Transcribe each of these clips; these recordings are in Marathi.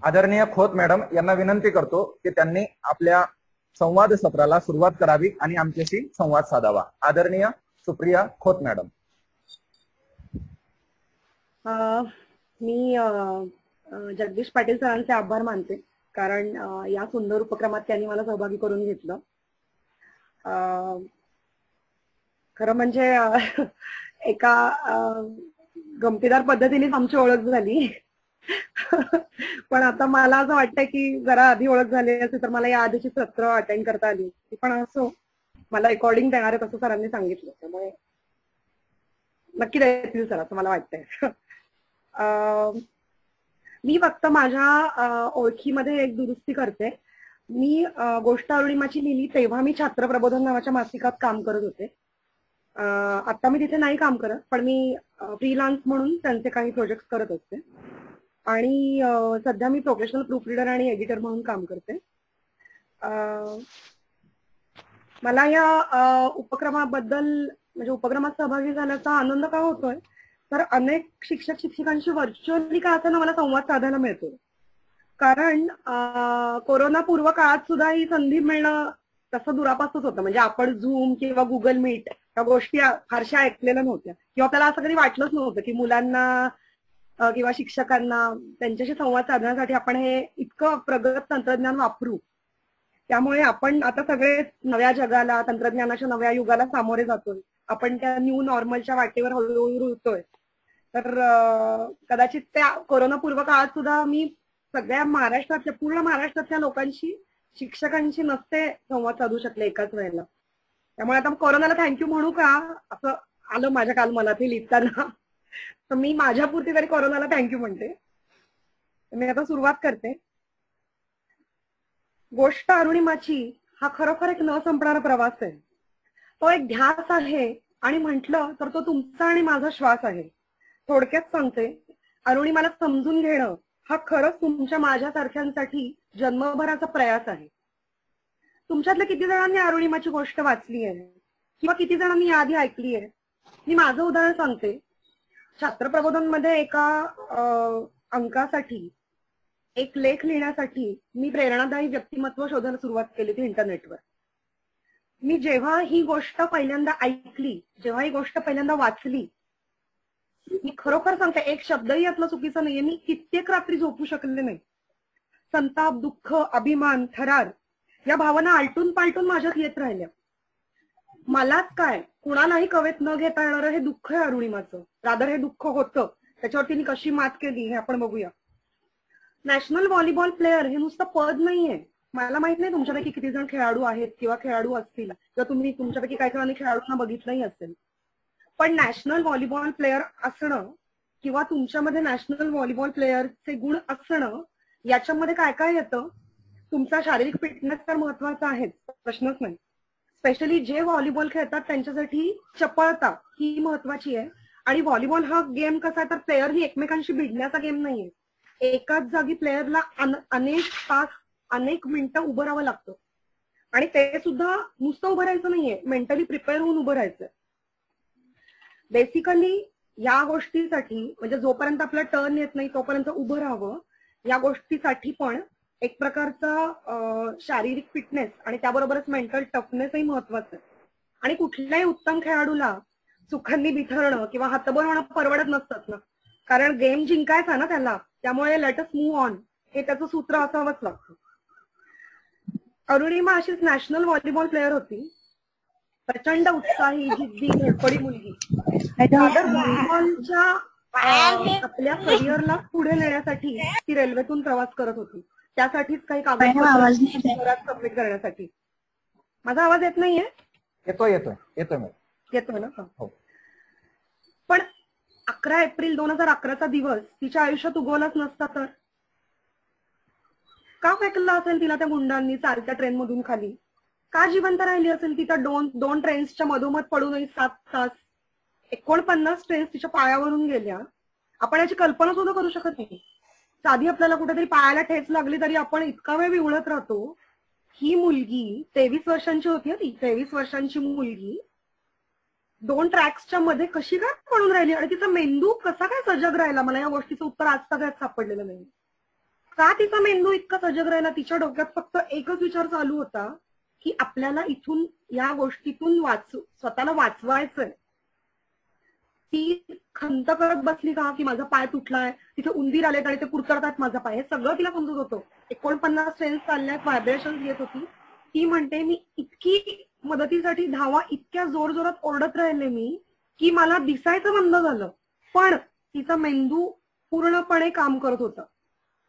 आदरणीय खोत मॅडम यांना विनंती करतो की त्यांनी आपल्या संवाद सत्राला सुरुवात करावी आणि आमच्याशी संवाद साधावा। आदरणीय सुप्रिया खोत मॅडम। मी जगदीश पाटील सरांचे आभार मानते, कारण या सुंदर उपक्रमात त्यांनी मला सहभागी करून घेतलं। खरं म्हणजे एका गमतीदार पद्धतीने आमची ओळख झाली। पण आता मला असं वाटतंय की जरा आधी ओळख झाली असती तर मला या आधीची सत्र अटेंड करता आली, पण असो मला रेकॉर्डिंग देणार आहे असं सरांनी सांगितलं, त्यामुळे नक्की देतील सर असं मला वाटतंय। मी फक्त माझ्या ओळखीमध्ये एक दुरुस्ती करते। मी गोष्ट अरुणिमाची लिहिली तेव्हा मी छात्र प्रबोधन नावाच्या मासिकात काम करत होते। आता मी तिथे नाही काम करत, पण मी फ्रीलान्स म्हणून त्यांचे काही प्रोजेक्ट करत असते आणि सध्या मी प्रोफेशनल प्रूफ रीडर आणि एडिटर म्हणून काम करते। मला या उपक्रमाबद्दल म्हणजे उपक्रमात सहभागी झाल्याचा आनंद का होतोय तर अनेक शिक्षक शिक्षिकांशी व्हर्च्युअली का असताना मला संवाद साधायला मिळतो, कारण कोरोना पूर्व काळात सुद्धा ही संधी मिळणं तसं दुरापास्तच होतं। म्हणजे आपण झूम किंवा गुगल मीट या गोष्टी फारशा ऐकलेल्या नव्हत्या किंवा आपल्याला असं कधी वाटलंच नव्हतं की मुलांना किंवा शिक्षकांना त्यांच्याशी संवाद साधण्यासाठी आपण हे इतकं प्रगत तंत्रज्ञान वापरू। त्यामुळे आपण आता सगळे नव्या जगाला, तंत्रज्ञानाच्या नव्या युगाला सामोरे जातोय। आपण त्या न्यू नॉर्मलच्या वाटेवर हळूहळू रुळतोय। तर कदाचित त्या कोरोना पूर्व काळात सुद्धा मी सगळ्या महाराष्ट्रातल्या, पूर्ण महाराष्ट्रातल्या लोकांशी, शिक्षकांशी नसते संवाद साधू शकले एकाच वेळेला। त्यामुळे आता कोरोनाला थँक्यू म्हणू का असं आलं माझ्या काल मनात हे लिहिताना, तर मी माझ्यापुरती तरी कोरोनाला थँक्यू म्हणते। मी आता सुरुवात करते। गोष्ट अरुणिमाची हा खरोखर एक न संपणारा प्रवास आहे। तो एक ध्यास आहे आणि म्हटलं तर तो तुमचा आणि माझा श्वास आहे। थोडक्यात सांगते, अरुणिमाला समजून घेणं हा खरंच तुमच्या माझ्यासारख्यांसाठी जन्मभराचा प्रयास आहे। तुमच्यातल्या किती जणांनी अरुणिमाची गोष्ट वाचली आहे किंवा किती जणांनी याआधी ऐकली आहे? मी माझं उदाहरण सांगते। छात्र प्रबोधन मध्ये एका अंकासाठी एक लेख लिहिण्यासाठी मी प्रेरणादायी व्यक्तिमत्व शोधायला सुरुवात केली होती इंटरनेटवर। मी जेव्हा ही गोष्ट पहिल्यांदा ऐकली, जेव्हा ही गोष्ट पहिल्यांदा वाचली, मी खरोखर सांगते एक शब्दही यातला चुकीचा नाहीये, मी कित्येक रात्री झोपू शकले नाही। संताप, दुःख, अभिमान, थरार या भावना आलटून पालटून माझ्यात येत राहिल्या। मलाच काय, कुणालाही कवेत न घेता येणारं हे दुःख आहे अरुणिमाचं। रादर हे दुःख होतं, त्याच्यावर तिने कशी मात केली हे आपण बघूया। नॅशनल व्हॉलीबॉल प्लेअर हे नुसतं पद नाहीये। मला माहित नाही तुमच्यापैकी किती जण खेळाडू आहेत किंवा खेळाडू असतील किंवा तुम्ही तुमच्यापैकी काही जणांनी खेळाडूंना बघितलंही असेल, पण नॅशनल व्हॉलीबॉल प्लेअर असणं किंवा तुमच्यामध्ये नॅशनल व्हॉलीबॉल प्लेअरचे गुण असणं याच्यामध्ये काय काय येतं? तुमचा शारीरिक फिटनेस तर महत्वाचा आहे, प्रश्नच नाही। स्पेशली जे व्हॉलीबॉल खेळतात त्यांच्यासाठी चपळता ही महत्वाची आहे। आणि व्हॉलीबॉल हा गेम कसा आहे तर प्लेअर ही एकमेकांशी भिडण्याचा गेम नाहीये। एकाच जागी प्लेअरला अनेक तास, अनेक मिनिटं उभं राहावं लागतं आणि ते सुद्धा नुसतं उभं राहायचं नाहीये, मेंटली प्रिपेअर होऊन उभं राहायचं। बेसिकली या गोष्टीसाठी म्हणजे जोपर्यंत आपला टर्न येत नाही तोपर्यंत उभं राहावं, या गोष्टीसाठी पण एक प्रकारचा शारीरिक फिटनेस आणि त्याबरोबरच मेंटल टफनेसही महत्वाचं आहे। आणि कुठल्याही उत्तम खेळाडूला सुखांनी बिथरणं किंवा हातबल होणं परवडत नसतात ना, कारण गेम जिंकायचा ना त्याला, त्यामुळे लेट अस मूव्ह ऑन हे त्याचं सूत्र असावंच लागतं। अरुणिमा अशीच नॅशनल व्हॉलीबॉल प्लेअर होती। प्रचंड उत्साही, जिद्दी, धडपडी मुलगी। व्हॉलीबॉलच्या आपल्या करिअरला पुढे नेण्यासाठी ती रेल्वेतून प्रवास करत होती, त्यासाठीच काही कागदपत्र सबमिट करण्यासाठी। माझा आवाज येत नाहीये? येतोय येतोय येतोय येतोय ना? हो। पण 11 एप्रिल 2011चा दिवस तिच्या आयुष्यात उगवलाच नसता तर का फेकलं असेल तिला त्या गुंडांनी चालत्या ट्रेन मधून खाली? का जिवंत राहिली असेल ती त्या दोन ट्रेन्सच्या मधोमध पडूनही 7 तास? 49 ट्रेन्स तिच्या पायावरून गेल्या। आपण याची कल्पना सुद्धा करू शकत नाही। साधी आपल्याला कुठेतरी पायाला ठेच लागली तरी आपण इतका वेळ विवळत राहतो। ही मुलगी 23 वर्षांची होती, ती 23 वर्षांची मुलगी 2 ट्रॅक्सच्या मध्ये कशी काय पडून राहिली आणि तिचा मेंदू कसा काय सजग राहिला? मला या गोष्टीचं उत्तर आज सगळ्यात सापडलेलं नाही। का तिचा मेंदू इतका सजग राहिला? तिच्या डोक्यात फक्त एकच विचार चालू होता की आपल्याला इथून या गोष्टीतून स्वतःला वाचवायचंय. ती खंत करत बसली का की माझा पाय तुटलाय, तिथे उंदीर आलेत आणि ते कुरतडतात माझा पाय, हे सगळं तिला समजत होतं. 49 ट्रेन्स चालल्यात, व्हायब्रेशन येत होती. ती म्हणते मी इतकी मदतीसाठी धावा इतक्या जोरजोरात ओरडत राहिले मी की मला दिसायचं बंद झालं, पण तिचा मेंदू पूर्णपणे काम करत होता.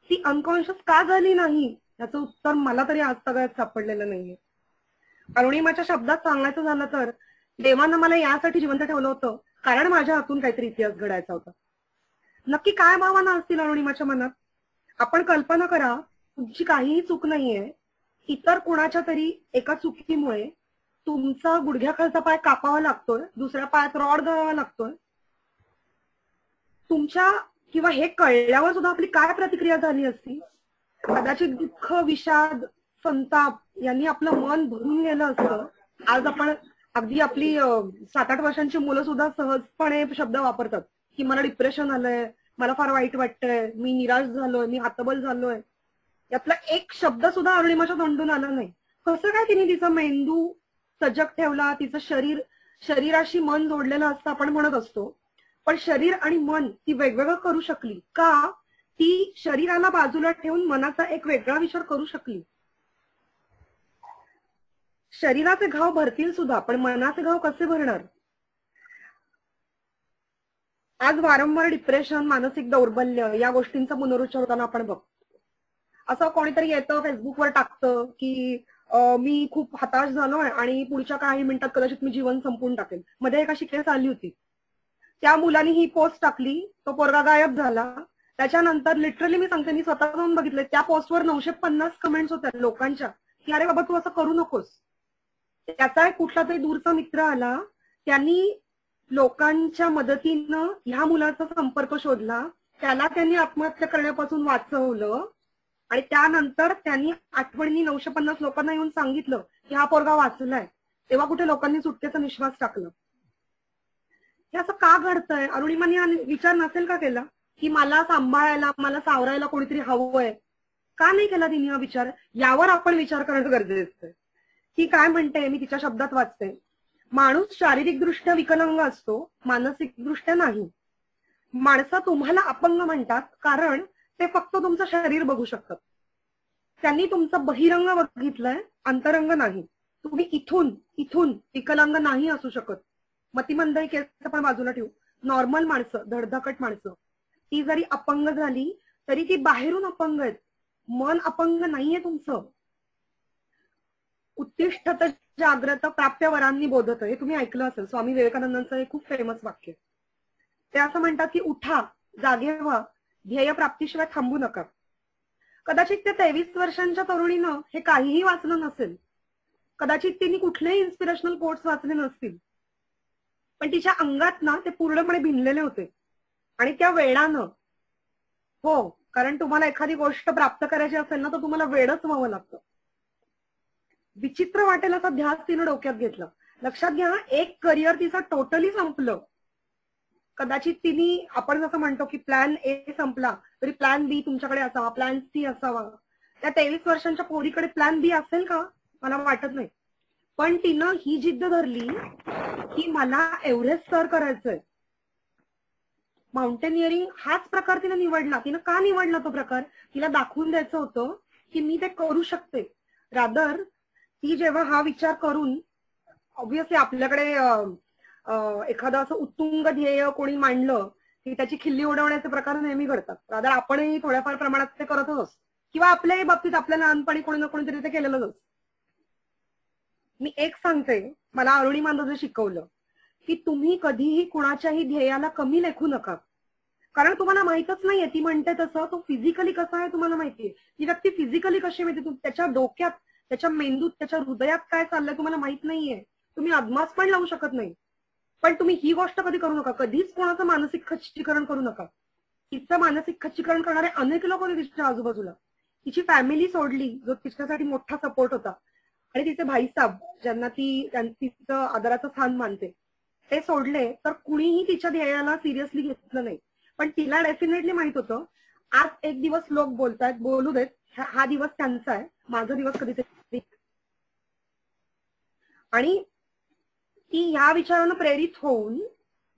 ती अनकॉन्शियस का झाली नाही याचं उत्तर मला तरी आजतागायत सापडलेलं नाहीये. अरुणिमाच्या शब्दात सांगायचं झालं तर देवानं मला यासाठी जिवंत ठेवलं होतं कारण माझ्या हातून काहीतरी इतिहास घडायचा होता. नक्की काय भावना असतील अरुणिमाच्या मनात? आपण कल्पना करा, तुमची काहीही चूक नाहीये, इतर कुणाच्या तरी एका चुकीमुळे तुमचा गुडघ्याखालचा पाय कापावा लागतोय, दुसऱ्या पायात रॉड घालावा लागतोय. तुमच्या किंवा हे कळल्यावर सुद्धा आपली काय प्रतिक्रिया झाली असती? कदाचित दुःख, विषाद, संताप यांनी आपलं मन भरून गेलं असतं. आज आपण अगदी आपली 7-8 वर्षांची मुलं सुद्धा सहजपणे शब्द वापरतात की मला डिप्रेशन आलंय, मला फार वाईट वाटतंय, मी निराश झालोय, मी हतबल झालोय. यातला एक शब्द सुद्धा अरुणिमाच्या तोंडून आला नाही. कसं काय तिने तिचा मेंदू सजग ठेवला? तिचं शरीराशी मन जोडलेलं असतं आपण म्हणत असतो, पण शरीर आणि मन ती वेगवेगळं करू शकली का? ती शरीराला बाजूला ठेवून मनाचा एक वेगळा विचार करू शकली. शरीराचे घाव भरतील सुद्धा, पण मनाचे घाव कसे भरणार? आज वारंवार डिप्रेशन, मानसिक दौर्बल्य या गोष्टींचा पुनरुच्चार होताना आपण बघतो. असं कोणीतरी येतं फेसबुकवर टाकतं की मी खूप हताश झालोय आणि पुढच्या काही मिनिटात कदाचित मी जीवन संपवून टाकेल. मध्ये एक अशी केस आली होती, त्या मुलाने ही पोस्ट टाकली, तो पोरगा गायब झाला. त्याच्यानंतर लिटरली मी सांगते, मी स्वतः जाऊन बघितले, त्या पोस्टवर 950 कमेंट्स होत्या लोकांच्या की अरे बाबा तू असं करू नकोस. त्याचा एक कुठला तरी दूरचा मित्र आला, त्यांनी लोकांच्या मदतीनं ह्या मुलाचा संपर्क शोधला, त्याला त्यांनी आत्महत्या करण्यापासून वाचवलं आणि त्यानंतर त्यांनी आठवणी 950 लोकांना येऊन सांगितलं की हा पोरगा वाचलाय. तेव्हा कुठे लोकांनी सुटकेचा निश्वास टाकला. हे असं का घडतंय? अरुणिमाने विचार नसेल का केला की मला सांभाळायला, मला सावरायला कोणीतरी हवंय? का नाही केला तिने हा विचार? यावर आपण विचार करणं गरजेचं आहे. ती काय म्हणते, मी तिच्या शब्दात वाचते, माणूस शारीरिकदृष्ट्या विकलांग असतो, मानसिकदृष्ट्या नाही. माणसं तुम्हाला अपंग म्हणतात कारण ते फक्त तुमचं शरीर बघू शकतात. त्यांनी तुमचा बहिरंग बघितलाय, अंतरंग नाही. तुम्ही इथून विकलांग नाही असू शकत. मतिमंद केस आपण बाजूला ठेवू, नॉर्मल माणसं, धडधाकट माणसं, ती जरी अपंग झाली तरी ती बाहेरून अपंग आहेत, मन अपंग नाहीये तुमचं. उत्तिष्ठत जाग्रत प्राप्य वरांनी बोधत, हे तुम्ही ऐकलं असेल, स्वामी विवेकानंदांचं हे खूप फेमस वाक्य. ते असं म्हणतात की उठा, जागे व्हा, ध्येय प्राप्तीशिवाय थांबू नका. कदाचित त्या 23 वर्षांच्या तरुणीनं हे काहीही वाचलं नसेल, कदाचित तिने कुठलेही इन्स्पिरेशनल कोट्स वाचले नसतील, पण तिच्या अंगात ना ते पूर्णपणे भिनलेले होते. आणि त्या वेळानं, हो, कारण तुम्हाला एखादी गोष्ट प्राप्त करायची असेल ना तर तुम्हाला वेळच व्हावं लागतं. विचित्र वाटेल असा ध्यास तिनं डोक्यात घेतला. लक्षात घ्या, एक करिअर तिचं टोटली संपलं. कदाचित तिने, आपण जसं म्हणतो की प्लॅन ए संपला तरी प्लॅन बी तुमच्याकडे असावा, प्लॅन सी असावा. त्या 23 वर्षांच्या पोरीकडे प्लॅन बी असेल का? मला वाटत नाही. पण तिनं ही जिद्द धरली की मला एव्हरेस्ट सर करायचंय. माउंटेनिअरिंग हाच प्रकार तिने निवडला. तिनं का निवडला तो प्रकार? तिला दाखवून द्यायचं होतं की मी ते करू शकते. रादर ती जेव्हा हा विचार करून, ऑब्व्हियसली आपल्याकडे एखादं असं उत्तुंग ध्येय कोणी मांडलं की त्याची खिल्ली उडवण्याचे प्रकार नेहमी घडतात. रादर आपणही थोड्याफार प्रमाणात ते करतच असतो, किंवा आपल्याही बाबतीत आपल्या लहानपणी कोणी ना कोणीतरी ते केलेलंच असतं. मी एक सांगते, मला अरुणिमानं जे शिकवलं की तुम्ही कधीही कुणाच्याही ध्येयाला कमी लेखू नका, कारण तुम्हाला माहितच नाहीये. ती म्हणते तसं तो फिजिकली कसा आहे तुम्हाला माहितीये, ती व्यक्ती फिजिकली कशी माहिती, त्याच्या डोक्यात, त्याच्या मेंदूत, त्याच्या हृदयात काय चाललंय तुम्हाला माहित नाहीये. तुम्ही अदमास पण लावू शकत नाही. पण तुम्ही ही गोष्ट कधी करू नका, कधीच कोणाचं मानसिक खच्चीकरण करू नका. तिचं मानसिक खच्चीकरण करणारे अनेक लोक होते तिच्या आजूबाजूला. तिची फॅमिली सोडली जो तिच्यासाठी मोठा सपोर्ट होता, आणि तिचे भाईसाहेब ज्यांना तिचं आदराचं स्थान मानते ते सोडले, तर कुणीही तिच्या ध्येयाला सिरियसली घेतलं नाही. पण तिला डेफिनेटली माहित होतं आज एक दिवस लोक बोलतायत, बोलू देत, हा दिवस त्यांचा आहे, माझा दिवस कधीतरी. आणि ती ह्या विचारानं प्रेरित होऊन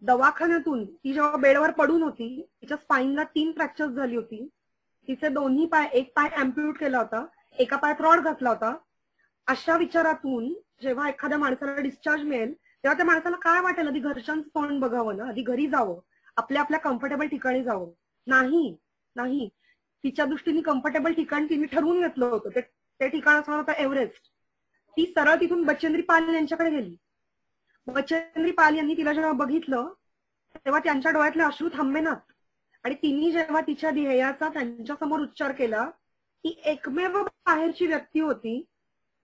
दवाखान्यातून ती जेव्हा बेडवर पडून होती, तिच्या स्पाईनला 3 फ्रॅक्चर्स झाली होती, तिचे दोन्ही पाय, एक पाय अँप्युट केला होता, एका पायात रॉड घातला होता. अशा विचारातून जेव्हा एखाद्या माणसाला डिस्चार्ज मिळेल तेव्हा त्या माणसाला काय वाटेल? आधी घरच्यांचं तोंड बघावं ना, आधी घरी जावं, आपल्या आपल्या कम्फर्टेबल ठिकाणी जावं. नाही नाही, तिच्या दृष्टीने कम्फर्टेबल ठिकाण तिने ठरवून घेतलं होतं, ते ठिकाण असणार होतं एव्हरेस्ट. ती सरळ तिथून बचेंद्री पाल यांच्याकडे गेली. बचेंद्री पाल यांनी तिला जेव्हा बघितलं तेव्हा त्यांच्या डोळ्यातले अश्रू थांबेनात. आणि तिने जेव्हा तिच्या ध्येयाचा त्यांच्या समोर उच्चार केला, ती एकमेव बाहेरची व्यक्ती होती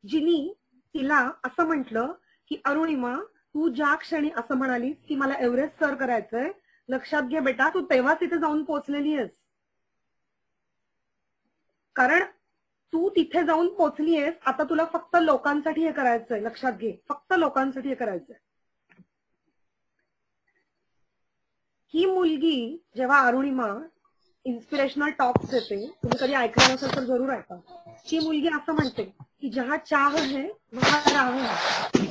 जिनी तिला असं म्हटलं की अरुणिमा, तू ज्या क्षणी असं म्हणालीस की मला एव्हरेस्ट सर करायचंय, लक्षात घे बेटा, तू तेव्हाच तिथे जाऊन पोहोचलेली आहेस. कारण तू तिथे जाऊन पोहोचली आहेस, आता तुला फक्त लोकांसाठी हे करायचंय, लक्षात घे, फक्त लोकांसाठी हे करायचंय. ही मुलगी जेव्हा अरुणिमा इन्स्पिरेशनल टॉक्स देते, तुम्ही कधी ऐकलं नसेल तर जरूर ऐका. ही मुलगी असं म्हणते की जहा चाह है वहा राह है.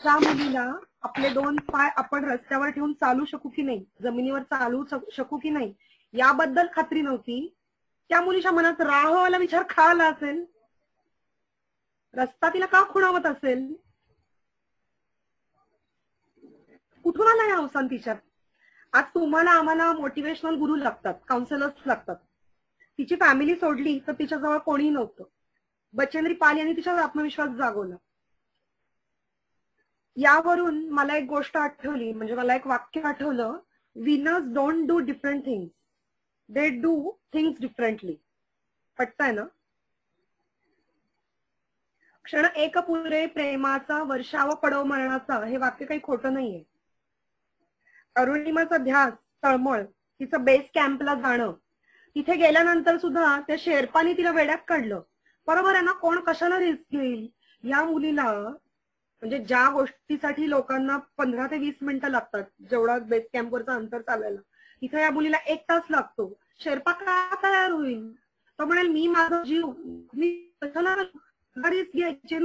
त्या मुलीला आपले 2 पाय आपण रस्त्यावर ठेवून चालू शकू की नाही, जमिनीवर चालू शकू की नाही, याबद्दल खात्री नव्हती. त्या मुलीच्या मनात राहवाला विचार का आला असेल? रस्ता तिला का खुणावत असेल? कुठून आला या अवसान तिच्यात? आज तुम्हाला आम्हाला मोटिवेशनल गुरु लागतात, काउन्सिलर्स लागतात. तिची फॅमिली सोडली तर तिच्याजवळ कोणीही नव्हतं. बचेंद्री पाल यांनी तिच्यावर आत्मविश्वास जागवला. यावरून मला एक गोष्ट आठवली, म्हणजे मला एक वाक्य आठवलं, winners don't do different things, they do things differently. पटतंय ना? क्षण एक पुरे प्रेमाचा, वर्षाव पडव मरणाचा, हे वाक्य काही खोटं नाहीये. अरुणिमाचा ध्यास, तळमळ, तिचं बेस कॅम्पला जाणं, तिथे गेल्यानंतर सुद्धा त्या शेर्पाने तिला वेड्यात काढलं. बरोबर आहे ना, कोण कशाला रिस्क घेईल? या मुलीला म्हणजे ज्या गोष्टीसाठी लोकांना 15 ते 20 मिनिटं लागतात, जेवढा बेस कॅम्पवरचं अंतर चालायला, तिथे या मुलीला 1 तास लागतो. शेर्पा का तयार होईल? तो म्हणेल मी माझा जीव, मी कशाला रिस्क घ्यायची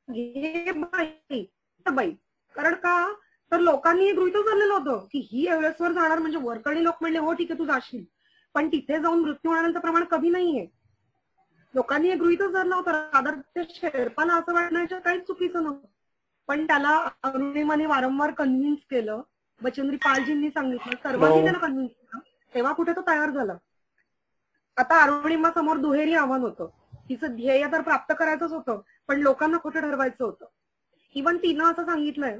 घे बाई. कारण का तर लोकांनी गृहीतच धरलेलं होतं की ही एव्हरेस्टवर जाणार म्हणजे वरकडे लोक म्हणले हो ठीक आहे तू जाशील, पण तिथे जाऊन मृत्यू होण्याचं प्रमाण कमी नाहीये. लोकांनी हे गृहीतच धरलं होतं. रादर ते शेर्पाला असं वाटण्याच्या काहीच चुकीचं नव्हतं, पण त्याला अरुणिमाने वारंवार कन्व्हिन्स केलं. बचेंद्री पालजींनी सांगितलं, सर्वांनी त्याला कन्व्हिन्स केलं, तेव्हा कुठे तो तयार झाला. आता अरुणिमा समोर दुहेरी आव्हान होतं. तिचं ध्येय तर प्राप्त करायचंच होतं, पण लोकांना खोटं ठरवायचं होतं. इव्हन तिनं असं सांगितलंय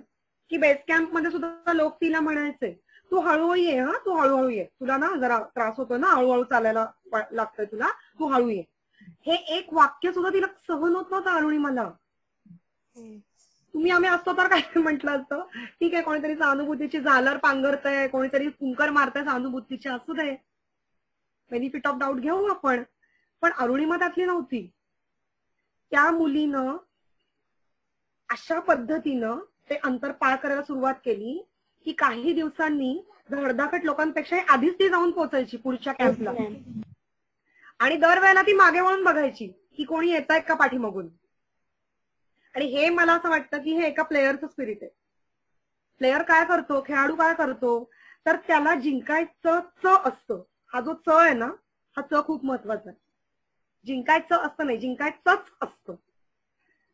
की बेस कॅम्प मध्ये सुद्धा लोक तिला म्हणायचे, तू हळूहळू ये, हा तू हळूहळू ये, तुला ना जरा त्रास होतो ना, हळूहळू चालायला लागतंय तुला, तू हळू ये. हे एक वाक्य सुद्धा तिला सहन होत नव्हतं अरुणिमाला. आम्ही असतो तर काय म्हटलं असतं, ठीक आहे कोणीतरी सहानुभूतीची झालर पांघरतय, कोणीतरी कुंकर मारतय सहानुभूतीची, असू दे, बेनिफिट ऑफ डाऊट घेऊ आपण. पण अरुणिमा त्यातली नव्हती. त्या मुलीनं अशा पद्धतीनं ते अंतर पार करायला सुरुवात केली की काही दिवसांनी धडधाकट लोकांपेक्षा आधीच ती जाऊन पोहोचायची पुढच्या कॅम्पला. आणि दरवेळेला ती मागे वळून बघायची की कोणी येत आहेत का पाठीमागून. आणि हे मला असं वाटतं की हे एका प्लेयरचं स्पिरिट आहे. प्लेयर काय करतो, खेळाडू काय करतो, तर त्याला जिंकायचं च असतं. हा जो च आहे ना, हा च खूप महत्वाचा आहे. जिंकायचं असतं नाही, जिंकायचंच असतं.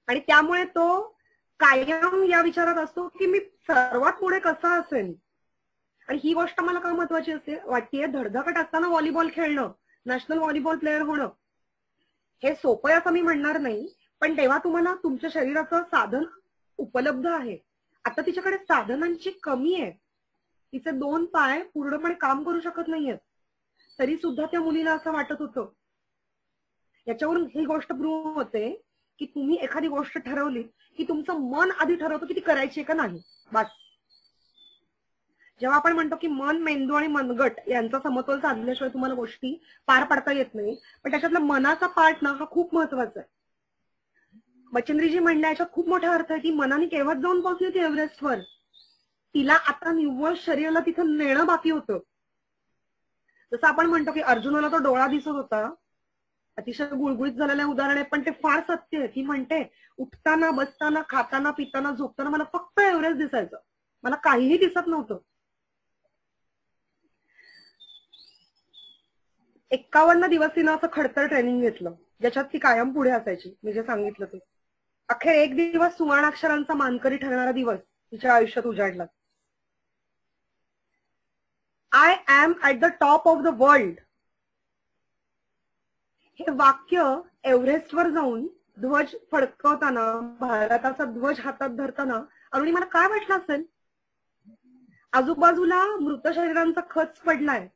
आणि त्यामुळे तो कायम या विचारात असतो की मी सर्वात पुढे कसा असेल. आणि ही गोष्ट मला का महत्वाची वाटतेय, धडधाकट असताना व्हॉलीबॉल खेळणं, नॅशनल व्हॉलीबॉल प्लेअर होणं हे सोपं असं मी म्हणणार नाही, पण तेव्हा तुम्हाला तुमच्या शरीराचं साधन उपलब्ध आहे. आता तिच्याकडे साधनांची कमी आहे. तिचे 2 पाय पूर्णपणे काम करू शकत नाहीयेत, तरी सुद्धा त्या मुलीला असं वाटत होतं. याच्यावरून ही गोष्ट प्रूव्ह होते की तुम्ही एखादी गोष्ट ठरवली की तुमचं मन आधी ठरवतं की ती करायची का नाही. बस जेव्हा आपण म्हणतो की मन, मेंदू आणि मनगट यांचा समतोल साधल्याशिवाय तुम्हाला गोष्टी पार पाडता येत नाही, पण त्याच्यातला मनाचा पार्ट ना हा खूप महत्वाचा आहे. बचेंद्रीजी म्हणल्या याच्यात खूप मोठा अर्थ आहे की मनाने केव्हाच जाऊन पोहोचली होती एव्हरेस्टवर. तिला आता निव्वळ शरीराला तिथं नेणं बाकी होतं. जसं आपण म्हणतो की अर्जुनाला तो डोळा दिसत होता, अतिशय गुळगुळीत झालेलं उदाहरण आहे, पण ते फार सत्य आहे. ती म्हणते उठताना, बसताना, खाताना, पिताना, झोपताना मला फक्त एव्हरेस्ट दिसायचं, मला काहीही दिसत नव्हतं. 51 दिवस तिनं असं खडतर ट्रेनिंग घेतलं, ज्याच्यात ती कायम पुढे असायची. मी जे सांगितलं ते अखेर एक दिवस सुवर्णाक्षरांचा मानकरी ठरणारा दिवस तिच्या आयुष्यात उजाडला. I am at the top of the world हे वाक्य एव्हरेस्टवर जाऊन ध्वज फडकवताना, भारताचा ध्वज हातात धरताना अरुणी मला काय वाटलं असेल? आजूबाजूला मृत शरीरांचा खच पडलाय,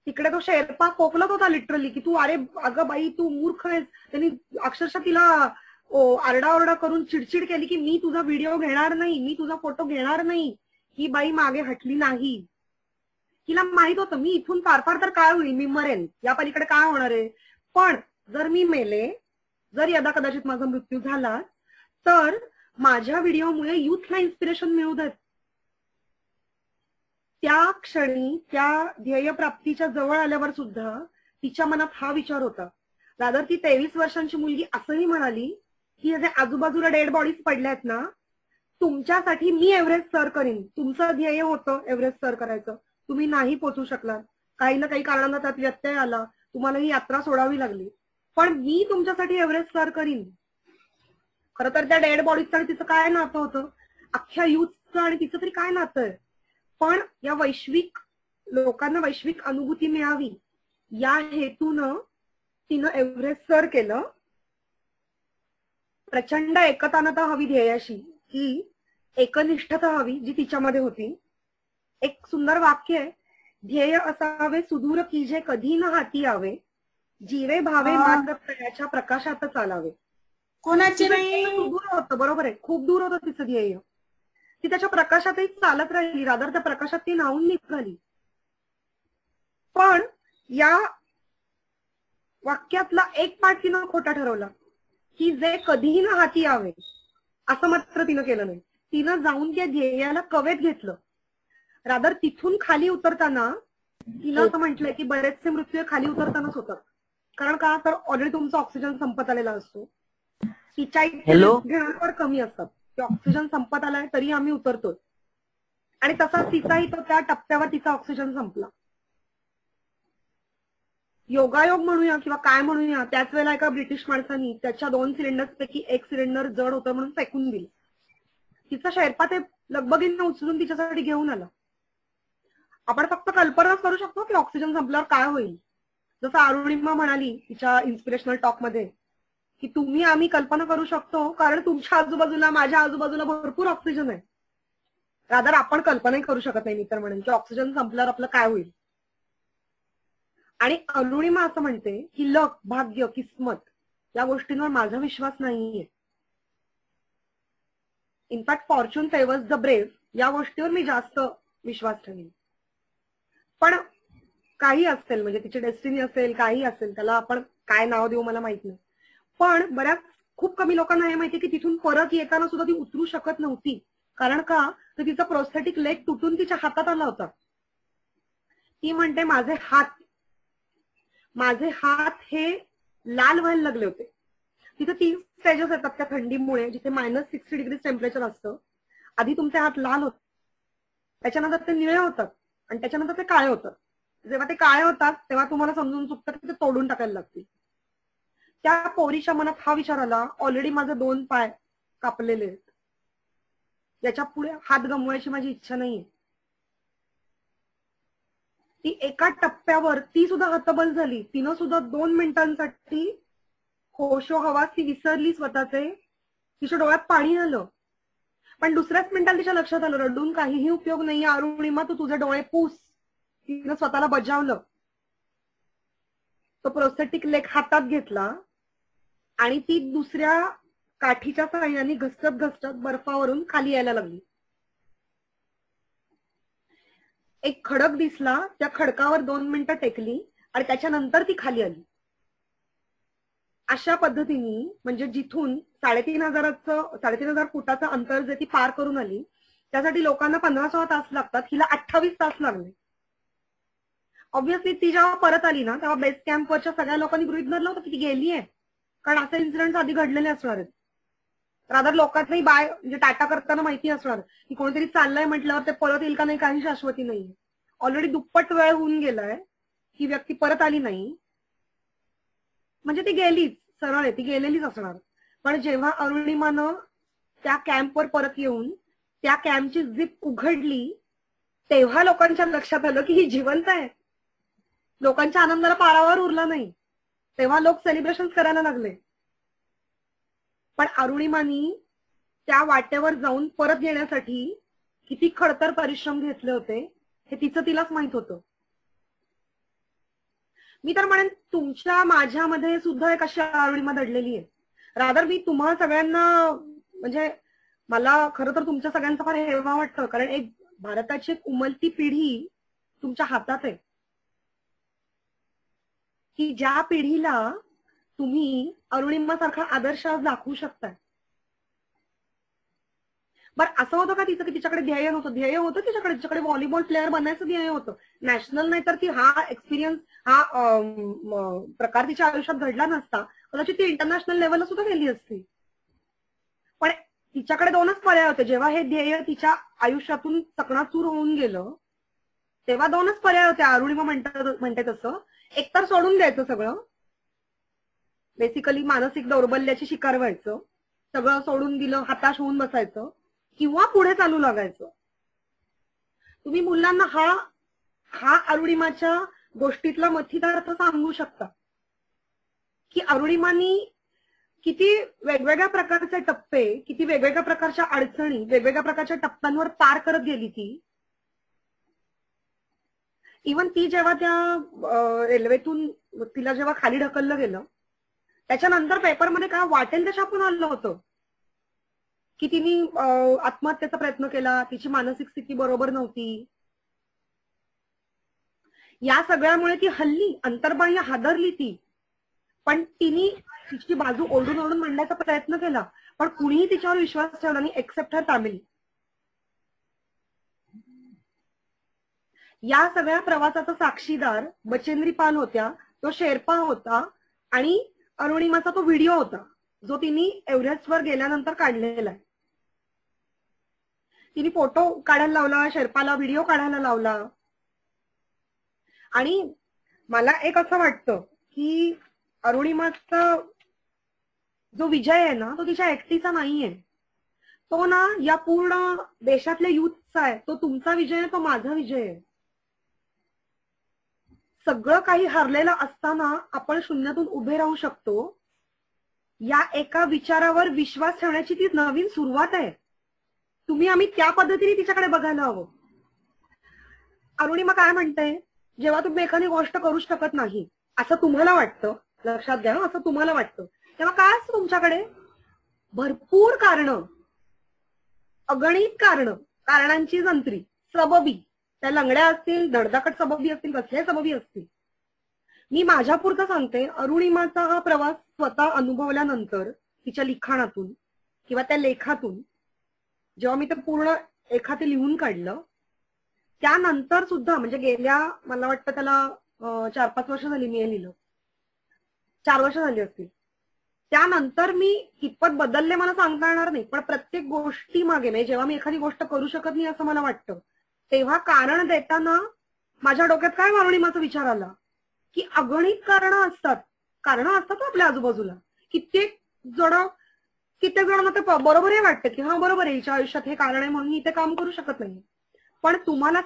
तिकडे तो शेर्पा कोपलत होता लिटरली की तू अरे अगं बाई तू मूर्ख आहेस. त्यांनी अक्षरशः तिला आरडाओरडा करून चिडचिड केली की मी तुझा व्हिडिओ घेणार नाही, मी तुझा फोटो घेणार नाही. ही बाई मागे हटली नाही. तिला माहित होतं मी इथून फार फार तर काय होईल, मी मरेन, या पलीकडे काय होणार आहे. पण जर मी मेले, जर यदा कदाचित माझा मृत्यू झाला तर माझ्या व्हिडिओमुळे युथला इन्स्पिरेशन मिळू देत. त्या क्षणी त्या ध्येयप्राप्तीच्या जवळ आल्यावर सुद्धा तिच्या मनात हा विचार होता. रादर ती 23 वर्षांची मुलगी असंही म्हणाली की जे आजूबाजूला डेड बॉडीज पडल्यात ना, तुमच्यासाठी मी एव्हरेस्ट सर करीन. तुमचं ध्येय होतं एव्हरेस्ट सर करायचं, तुम्ही नाही पोहोचू शकलात, काही ना काही कारणांना त्यात व्यत्यय आला, तुम्हाला ही यात्रा सोडावी लागली, पण मी तुमच्यासाठी एव्हरेस्ट सर करीन. खरं तर त्या डेड बॉडीजचं आणि तिचं काय नातं होतं, अख्ख्या युथचं आणि तिचं तरी काय नातं आहे. पण या वैश्विक लोकांना वैश्विक अनुभूती मिळावी या हेतूनं तिनं एव्हरेस्ट सर केलं. प्रचंड एकतानता हवी ध्येयाशी, की एकनिष्ठता हवी जी तिच्यामध्ये होती. एक सुंदर वाक्य आहे, ध्येय असावे सुदूर की जे कधी न हाती यावे, जीवे भावे मात्र त्याच्या प्रकाशात चालावे. कोणाची नाही दूर होतं, बरोबर आहे, खूप दूर होतं तिचं ध्येय. ती त्याच्या प्रकाशातही चालत राहिली, रादर त्या प्रकाशात ती न्हावून निघाली. पण या वाक्यातला एक पाठ तिनं खोटा ठरवला की जे कधीही न हाती यावे, असं मात्र तिनं केलं नाही. तिनं जाऊन त्या ध्येयाला कवेत घेतलं. रादर तिथून खाली उतरताना तिनं असं म्हटलंय की बरेचसे मृत्यू खाली उतरतानाच होतात. कारण का तर ऑलरेडी तुमचा ऑक्सिजन संपत आलेला असतो, तिच्या घेण्यावर कमी असतात, ऑक्सिजन संपत आलाय तरी आम्ही उतरतो. आणि तसाच तिचाही तो त्या टप्प्यावर तिचा ऑक्सिजन संपला. योगायोग म्हणूया किंवा काय म्हणूया, त्याच वेळेला एका ब्रिटिश माणसानी त्याच्या 2 सिलेंडर्स पैकी एक सिलेंडर जड होतं म्हणून फेकून दिलं. तिचा शेर्पा ते लगबगीनं उचलून तिच्यासाठी घेऊन आला. आपण फक्त कल्पनाच करू शकतो की ऑक्सिजन संपल्यावर काय होईल. जसं अरुणिमा म्हणाली तिच्या इन्स्पिरेशनल टॉक मध्ये की तुम्ही आम्ही कल्पना करू शकतो कारण तुमच्या आजूबाजूला माझ्या आजूबाजूला भरपूर ऑक्सिजन आहे. रादर आपण कल्पनाही करू शकत नाही मित्र म्हणून की ऑक्सिजन संपल्यावर आपलं काय होईल. आणि अरुणिमा असं म्हणते की लक, भाग्य, किस्मत या गोष्टींवर माझा विश्वास नाहीये. In fact Fortune favours the brave या गोष्टीवर मी जास्त विश्वास ठेवेन. पण काही असेल, म्हणजे तिची डेस्टिनी असेल, काही असेल, त्याला आपण काय नाव देऊ मला माहित नाही. पण खूप कमी लोकांना हे माहिती की तिथून परत येताना सुद्धा ती उतरू शकत नव्हती. कारण का तर तिचा प्रोस्थेटिक लेग तुटून तिच्या हातात आला होता. ती म्हणते माझे हात हे लाल व्हायला लागले होते. तिथे 3 स्टेजेस येतात त्या थंडीमुळे, जिथे -60 डिग्री टेम्परेचर असतं. आधी तुमचे हात लाल होतात, त्याच्यानंतर ते निळे होतात आणि त्याच्यानंतर ते काळे होतात. जेव्हा ते काळे होतात तेव्हा तुम्हाला समजून चुकतं की ते तोडून टाकायला लागतील. त्या पोरीच्या मनात हा विचार आला, ऑलरेडी माझे 2 पाय कापलेले आहेत, याच्या पुढे हात गमवायची माझी इच्छा नाहीये. ती एका टप्प्यावर ती सुद्धा हतबल झाली. तिनं सुद्धा 2 मिनिटांसाठी होशो हवास ती विसरली स्वतःचे. तिच्या डोळ्यात पाणी आलं. पण दुसऱ्याच मिनिटाला तिच्या लक्षात आलं रडून काहीही उपयोग नाहीये अरुणिमा, तू तुझे डोळे पुस. तिनं स्वतःला बजावलं. तो प्रोस्थेटिक लेग हातात घेतला आणि ती दुसऱ्या काठीच्या साहाय्याने घसरत बर्फावरून खाली यायला लागली. एक खडक दिसला, त्या खडकावर 2 मिनिटं टेकली आणि त्याच्यानंतर ती खाली आली. अशा पद्धतीने म्हणजे जिथून 3,500 फुटाचं अंतर जे ती पार करून आली, त्यासाठी लोकांना 1500 तास लागतात, हिला 28 तास लागले. ऑब्व्हियसली ती जेव्हा परत आली ना तेव्हा बेस कॅम्पवरच्या सगळ्या लोकांनी गृहीत धरलं होतं की ती गेली आहे, कारण असे इन्सिडेंट आधी घडलेले असणार आहेत. रादर लोकांनाही म्हणजे टाटा करताना माहिती असणार की कोणीतरी चाललंय म्हटल्यावर ते परत येईल का नाही काही शाश्वती नाही. ऑलरेडी दुप्पट वेळ होऊन गेलाय, ही व्यक्ती परत आली नाही म्हणजे ती गेलीच, सरळ आहे, ती गेलेलीच असणार. पण जेव्हा अरुणिमानं त्या कॅम्पवर परत येऊन त्या कॅम्पची झिप उघडली तेव्हा लोकांच्या लक्षात आलं की ही जिवंत आहे. लोकांच्या आनंदाला पारावर उरला नाही, तेव्हा लोक सेलिब्रेशन करायला लागले. पण अरुणिमानी त्या वाटेवर जाऊन परत येण्यासाठी किती खडतर परिश्रम घेतले होते हे तिचं तिलाच माहित होतं. मी तर म्हणेन तुमच्या माझ्यामध्ये सुद्धा एक अशी अरुणिमा दडलेली आहे. रादर मी तुम्हा सगळ्यांना म्हणजे मला खरं तर तुमच्या सगळ्यांचा फार हेवा वाटतं, कारण एक भारताची एक उमलती पिढी तुमच्या हातात आहे की ज्या पिढीला तुम्ही अरुणिमा सारखा आदर्श दाखवू शकताय. बरं असं होतं का तिचं की तिच्याकडे ध्येय नव्हतं? ध्येय होतं तिच्याकडे व्हॉलीबॉल प्लेअर बनायचं ध्येय होतं. नॅशनल नाही तर ती हा एक्सपिरियन्स हा प्रकार तिच्या आयुष्यात घडला नसता, कदाचित ती इंटरनॅशनल लेवलला सुद्धा गेली असती. पण तिच्याकडे दोनच पर्याय होते. जेव्हा हे ध्येय तिच्या आयुष्यातून चकणाचूर होऊन गेलं तेव्हा दोनच पर्याय होते. अरुणिमा म्हणते तसं, एकतर सोडून द्यायचं सगळं, बेसिकली मानसिक दौर्बल्याची शिकार व्हायचं, सगळं सोडून दिलं हताश होऊन बसायचं, किंवा पुढे चालू लागायचं. तुम्ही मुलांना हा अरुणिमाच्या गोष्टीतला मथितार्थ सांगू शकता की अरुणिमानी किती वेगवेगळ्या प्रकारचे टप्पे, किती वेगवेगळ्या प्रकारच्या अडचणी, वेगवेगळ्या प्रकारच्या टप्प्यांवर पार करत गेली ती. इव्हन ती जेव्हा त्या रेल्वेतून तिला जेव्हा खाली ढकललं गेलं त्याच्यानंतर पेपरमध्ये काय वाटेल ते छापून आलं होतं की तिने आत्महत्येचा प्रयत्न केला, तिची मानसिक स्थिती बरोबर नव्हती. या सगळ्यामुळे ती हल्ली अंतर्बाह्य हादरली ती, पण तिने तिची बाजू ओरडून ओरडून मांडण्याचा प्रयत्न केला, पण कुणीही तिच्यावर विश्वास ठेवला नाही एक्सेप्ट हर फॅमिली. या सगळ्या प्रवासाचा साक्षीदार बचेंद्री पाल होत्या, तो शेर्पा होता आणि अरुणिमाचा तो व्हिडिओ होता जो तिने एव्हरेस्टवर गेल्यानंतर काढलेला आहे. तिने फोटो काढायला लावला, शेर्पाला व्हिडिओ काढायला लावला. आणि मला एक असं वाटतं की अरुणिमाचा जो विजय आहे ना तो तिच्या एकटीचा नाहीये, तो ना या पूर्ण देशातल्या युथचा आहे. तो तुमचा विजय आहे, तो माझा विजय आहे. सगळं काही हरलेलं असताना आपण शून्यातून उभे राहू शकतो, या एका विचारावर विश्वास ठेवण्याची ती नवीन सुरुवात आहे. आम्ही त्या पद्धतीने तिच्याकडे बघायला हवं. अरुणिमा काय म्हणते, जेव्हा तुम्ही एखादी गोष्ट करू शकत नाही असं तुम्हाला वाटतं, लक्षात घ्या असं तुम्हाला वाटतं, तेव्हा काय असतं तुमच्याकडे? भरपूर कारणं, अगणित कारणं, कारणांची जंत्री, सबबी, त्या लंगड्या असतील, धडधाकट सबबी असतील, कसल्या सबबी असतील. मी माझ्यापुरतं सांगते, अरुणिमाचा हा प्रवास स्वतः अनुभवल्यानंतर तिच्या लिखाणातून किंवा त्या लेखातून जेव्हा मी ते पूर्ण एखादं लिहून काढलं त्यानंतर सुद्धा, म्हणजे गेल्या मला वाटतं त्याला 4-5 वर्ष झाली मी हे लिहिलं, 4 वर्ष झाली असतील. त्यानंतर मी कितपत बदलले मला सांगता येणार नाही, पण प्रत्येक गोष्टी मागे म्हणजे जेव्हा मी एखादी गोष्ट करू शकत नाही असं मला वाटतं तेव्हा कारण देताना माझ्या डोक्यात काय अरुणिमाचा विचार आला की अगणित कारणं असतात आपल्या आजूबाजूला. कित्येक जणांना ते बरोबरही वाटतं की हा बरोबर आहे, हिच्या आयुष्यात हे कारण आहे म्हणून इथे काम करू शकत नाही. पण तुम्हाला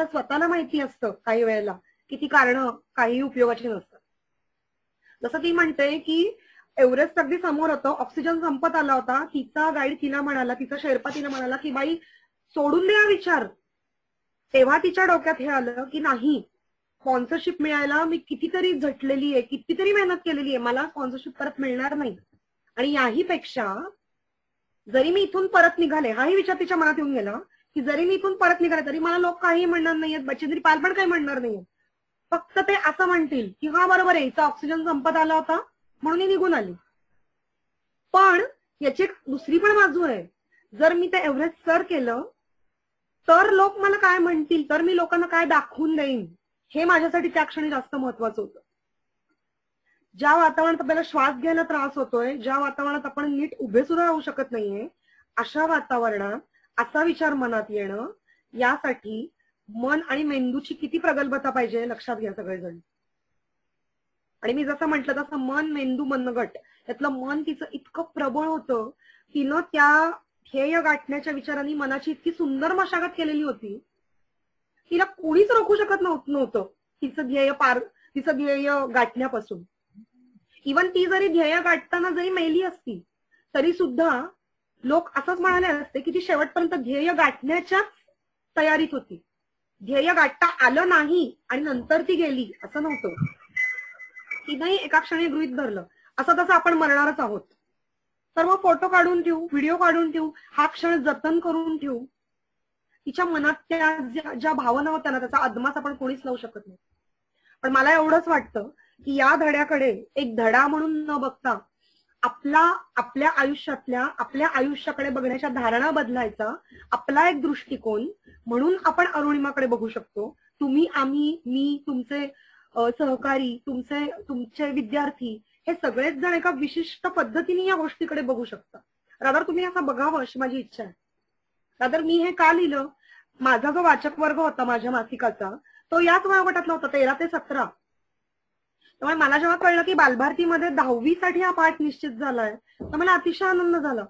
स्वतःला माहिती असतं काही वेळेला की ती कारणं काही उपयोगाची नसतात. जसं ती म्हणते की एव्हरेस्ट अगदी समोर होतं, ऑक्सिजन संपत आला होता, तिचा गाईड तिला म्हणाला, तिचा शेर्पा तिला म्हणाला की बाई सोडून द्या विचार. तेव्हा तिच्या डोक्यात हे आलं की नाही, स्पॉन्सरशिप मिळायला मी कितीतरी झटलेली आहे, कितीतरी मेहनत केलेली आहे, मला स्पॉन्सरशिप परत मिळणार नाही. आणि याही पेक्षा जरी मी इथून परत निघाले, हाही विचार तिच्या मनात येऊन गेला की जरी मी इथून परत निघाले तरी मला लोक काही म्हणणार नाहीयेत, बचेंद्री पाल पण काही म्हणणार नाहीयेत. फक्त ते असं म्हणतील की हा बरोबर आहे, हिचा ऑक्सिजन संपत आला होता म्हणून ही निघून आली. पण याची एक दुसरी पण बाजू आहे. जर मी ते एव्हरेस्ट सर केलं तर लोक मला काय म्हणतील, तर मी लोकांना काय दाखवून देईन, हे माझ्यासाठी त्या क्षणी जास्त महत्वाचं होतं. ज्या वातावरणात आपल्याला श्वास घ्यायला त्रास होतोय, ज्या वातावरणात आपण नीट उभे सुद्धा राहू शकत नाहीये, अशा वातावरणात असा विचार मनात येणं, यासाठी मन आणि मेंदूची किती प्रगल्भता पाहिजे लक्षात घ्या सगळेजण. आणि मी जसं म्हटलं तसं मन मेंदू मनगट यातलं मन तिचं इतकं प्रबळ होतं, तिनं त्या ध्येय गाठण्याच्या विचारांनी मनाची इतकी सुंदर मशागत केलेली होती, तिला कोणीच रोखू शकत नव्हतं तिचं ध्येय गाठण्यापासून. इवन ती जरी ध्येय गाठताना जरी मेली असती तरी सुद्धा लोक असंच म्हणाले असते की ती शेवटपर्यंत ध्येय गाठण्याच्या तयारीत होती. ध्येय गाठता आलं नाही आणि नंतर ती गेली असं नव्हतं. तिनंही एका क्षणी गृहीत धरलं असं तसं आपण मरणारच आहोत, तर मग फोटो काढून ठेवू, व्हिडिओ काढून ठेवू, हा क्षण जतन करून ठेवू. तिच्या मनात त्या ज्या भावना होत्या ना त्याचा अदमास आपण कोणीच लावू शकत नाही. पण मला एवढंच वाटतं की या धड्याकडे एक धडा म्हणून न बघता आपल्या आयुष्याकडे बघण्याच्या धारणा बदलायचा, आपला एक दृष्टिकोन म्हणून आपण अरुणिमाकडे बघू शकतो. तुम्ही, आम्ही, मी, तुमचे सहकारी, तुमचे विद्यार्थी हे सगळेच जण एका विशिष्ट पद्धतीने या गोष्टीकडे बघू शकता. रादर तुम्ही असं बघावं अशी माझी इच्छा आहे. रादर मी हे का लिहिलं, माझा जो वाचक वर्ग होता माझ्या मासिकाचा तो याच वयोगटातला होता, 13 ते 17. त्यामुळे मला जेव्हा कळलं की बालभारतीमध्ये 10वी साठी हा पाठ निश्चित झालाय तर मला अतिशय आनंद झाला.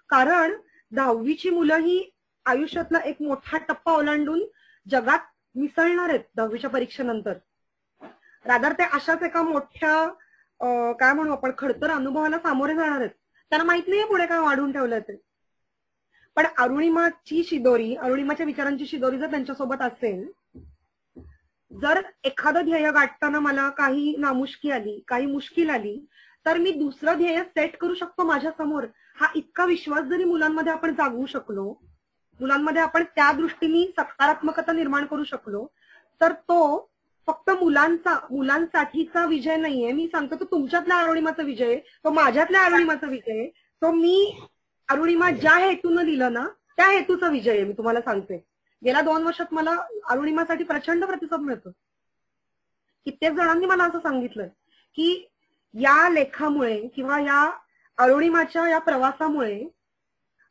कारण 10वीची मुलं ही आयुष्यातला एक मोठा टप्पा ओलांडून जगात मिसळणार आहेत 10वीच्या परीक्षेनंतर. रादर ते अशाच एका मोठ्या काय म्हणू आपण खडतर अनुभवाला सामोरे जाणार आहेत. त्यांना माहित नाहीये पुढे काय वाढून ठेवलंय ते. पण अरुणिमाची शिदोरी, अरुणिमाच्या विचारांची शिदोरी जर त्यांच्यासोबत असेल, जर एखादं ध्येय गाठताना मला काही नामुष्की आली, काही मुश्किल आली, तर मी दुसरं ध्येय सेट करू शकतो माझ्या समोर. हा इतका विश्वास जरी मुलांमध्ये आपण जागवू शकलो, मुलांमध्ये आपण त्या दृष्टीने सकारात्मकता निर्माण करू शकलो, तर तो फक्त मुलांसाठीचा विजय नाहीये. मी सांगतो तो तुमच्यातल्या अरुणिमाचा विजय, तो माझ्यातल्या अरुणिमाचा विजय, तो मी अरुणिमा ज्या हेतून लिहिलं ना त्या हेतूचा विजय आहे. मी तुम्हाला सांगते गेल्या 2 वर्षात मला अरुणिमासाठी प्रचंड प्रतिसाद मिळतो. कित्येक जणांनी मला असं सांगितलंय की या लेखामुळे किंवा या अरुणिमाच्या या प्रवासामुळे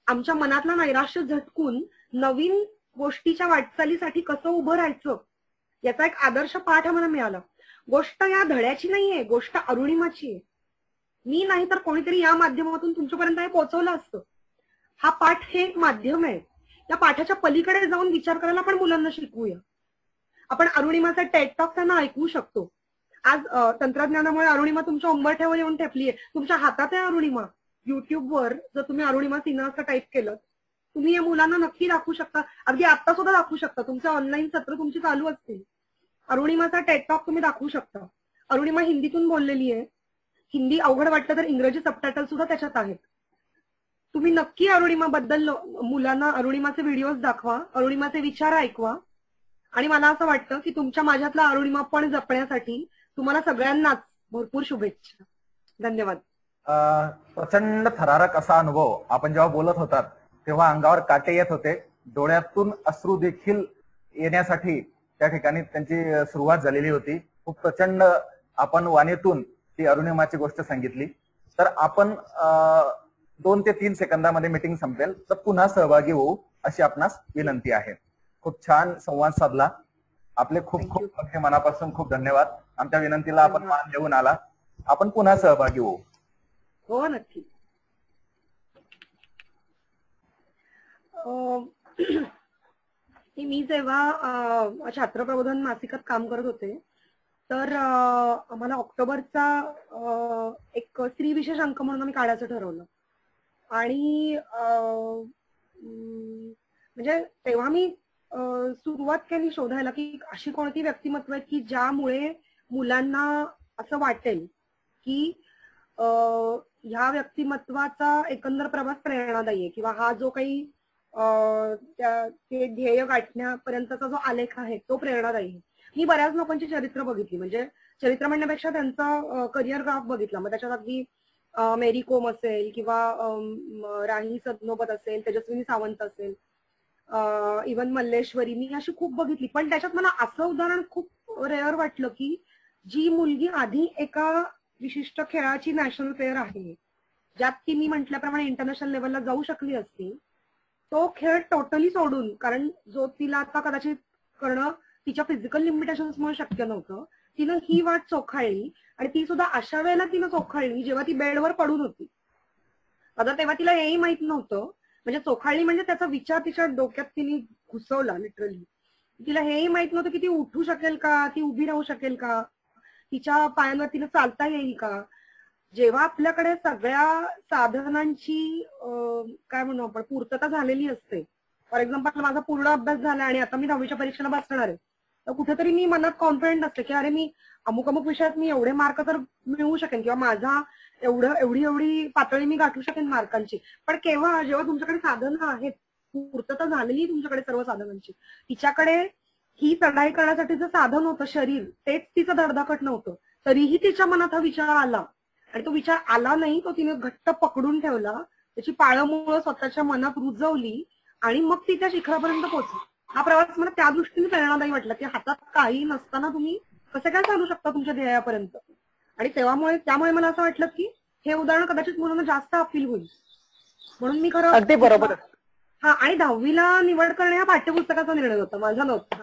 आमच्या मनातलं नैराश्य झटकून नवीन गोष्टीच्या वाटचालीसाठी कसं उभं राहायचं याचा एक आदर्श पाठ आम्हाला मिळाला. गोष्ट या धड्याची नाहीये, गोष्ट अरुणिमाची आहे. मी नाही तर कोणीतरी या माध्यमातून तुमच्यापर्यंत हे पोहोचवलं असतं. हा पाठ हे एक माध्यम आहे. या पाठाच्या पलीकडे जाऊन विचार करायला आपण मुलांना शिकवूया. आपण अरुणिमाचा टेड टॉक त्यांना ऐकवू शकतो. आज तंत्रज्ञानामुळे अरुणिमा तुमच्या उंबरठ्यावर येऊन ठेपलीये, तुमच्या हातात आहे अरुणिमा. युट्यूबवर जर तुम्ही अरुणिमा सिन्हा असं टाईप केलं, तुम्ही या मुलांना नक्की दाखवू शकता. अगदी आता सुद्धा दाखवू शकता. तुमचे ऑनलाईन सत्र तुमची चालू असतील, अरुणिमाचा टेड टॉक तुम्ही दाखवू शकता. अरुणिमा हिंदीतून बोललेली आहे. हिंदी अवघड वाटलं तर इंग्रजी सबटायटल सुद्धा त्याच्यात आहेत. तुम्ही नक्की अरुणिमाबद्दल मुलांना अरुणिमाचे व्हिडिओज दाखवा, अरुणिमाचे विचार ऐकवा. आणि मला असं वाटतं की तुमच्या माझ्यातला अरुणिमा पण जपण्यासाठी तुम्हाला सगळ्यांनाच भरपूर शुभेच्छा. धन्यवाद. प्रचंड थरारक असा अनुभव. आपण जेव्हा बोलत होतात तेव्हा अंगावर काटे येत होते, डोळ्यातून अश्रू देखील येण्यासाठी त्या ठिकाणी त्यांची सुरुवात झालेली होती. खूप प्रचंड आपण वाणीतून ती अरुणिमाची गोष्ट सांगितली. तर आपण 2 ते 3 सेकंदामध्ये मीटिंग संपेल, तर पुन्हा सहभागी होऊ अशी आपणास विनंती आहे. खूप छान संवाद साधला. आपले खूप खूप अगदी मनापासून खूप धन्यवाद. आमच्या विनंतीला आपण मान देऊन आला. आपण पुन्हा सहभागी होऊ. हो नक्की. मी जेव्हा छात्र प्रबोधन मासिकात काम करत होते तर आम्हाला ऑक्टोबरचा एक स्त्री विशेष अंक म्हणून आम्ही काढायचं ठरवलं. आणि म्हणजे तेव्हा मी सुरुवात केली शोधायला की अशी कोणती व्यक्तिमत्व आहेत की ज्यामुळे मुलांना असं वाटेल की ह्या व्यक्तिमत्वाचा एकंदर प्रवास प्रेरणादायी आहे, किंवा हा जो काही ते ध्येय गाठण्यापर्यंतचा जो आलेख आहे तो प्रेरणादायी आहे. मी बऱ्याच लोकांची चरित्र बघितली, म्हणजे चरित्र म्हणण्यापेक्षा त्यांचा करिअर ग्राफ बघितला. मग त्याच्यात अगदी मेरी कोम असेल किंवा राही सदनोबत असेल, तेजस्विनी सावंत असेल, इवन मल्लेश्वरी, मी अशी खूप बघितली. पण त्याच्यात मला असं उदाहरण खूप रेअर वाटलं की जी मुलगी आधी एका विशिष्ट खेळाची नॅशनल प्लेअर आहे, ज्यात ती मी म्हटल्याप्रमाणे इंटरनॅशनल लेवलला जाऊ शकली असती, तो खेळ टोटली सोडून, कारण जो तिला आता कदाचित करणं तिच्या फिजिकल लिमिटेशन्समुळे शक्य नव्हतं, तिनं ही वाट चोखाळली. आणि ती सुद्धा अशा वेळेला तिनं चोखाळली जेव्हा ती बेडवर पडून होती. आता तेव्हा तिला हेही माहित नव्हतं, म्हणजे चोखाळली म्हणजे त्याचा विचार तिच्या डोक्यात तिने घुसवला लिटरली. तिला हेही माहित नव्हतं की ती उठू शकेल का, ती उभी राहू शकेल का, तिच्या पायांवर तिला चालता येईल का. जेव्हा आपल्याकडे सगळ्या साधनांची काय म्हणू आपण पूर्तता झालेली असते, फॉर एक्झाम्पल माझा पूर्ण अभ्यास झाला आणि आता मी 10वीच्या परीक्षेला बसणार आहे, तर कुठेतरी मी मनात कॉन्फिडंट असते की अरे मी अमुक अमुक विषयात मी एवढे मार्क तर मिळवू शकेन किंवा माझा एवढी पातळी मी गाठू शकेन मार्कांची. पण केव्हा, जेव्हा तुमच्याकडे साधनं आहेत, पूर्तता झालेली तुमच्याकडे सर्व साधनांची, तिच्याकडे ही चढाई करण्यासाठीचं साधन होतं शरीर, तेच तिचं धडधाकट नव्हतं, तरीही तिच्या मनात हा विचार आला. आणि तो विचार आला नाही, तो तिने घट्ट पकडून ठेवला, त्याची पाळंमुळं स्वतःच्या मनात रुजवली आणि मग ती त्या शिखरापर्यंत पोहोचली. हा प्रवास मला त्या दृष्टीने प्रेरणादायी वाटला की हातात काही नसताना तुम्ही कसं काय चालू शकता तुमच्या ध्येयापर्यंत. आणि त्यामुळे मला असं वाटलं की हे उदाहरण कदाचित मुलांना जास्त अपील होईल, म्हणून मी खरं अगदी बरोबर. हा. आणि 10वीला निवड करणे हा पाठ्यपुस्तकाचा निर्णय होता, माझा नव्हता.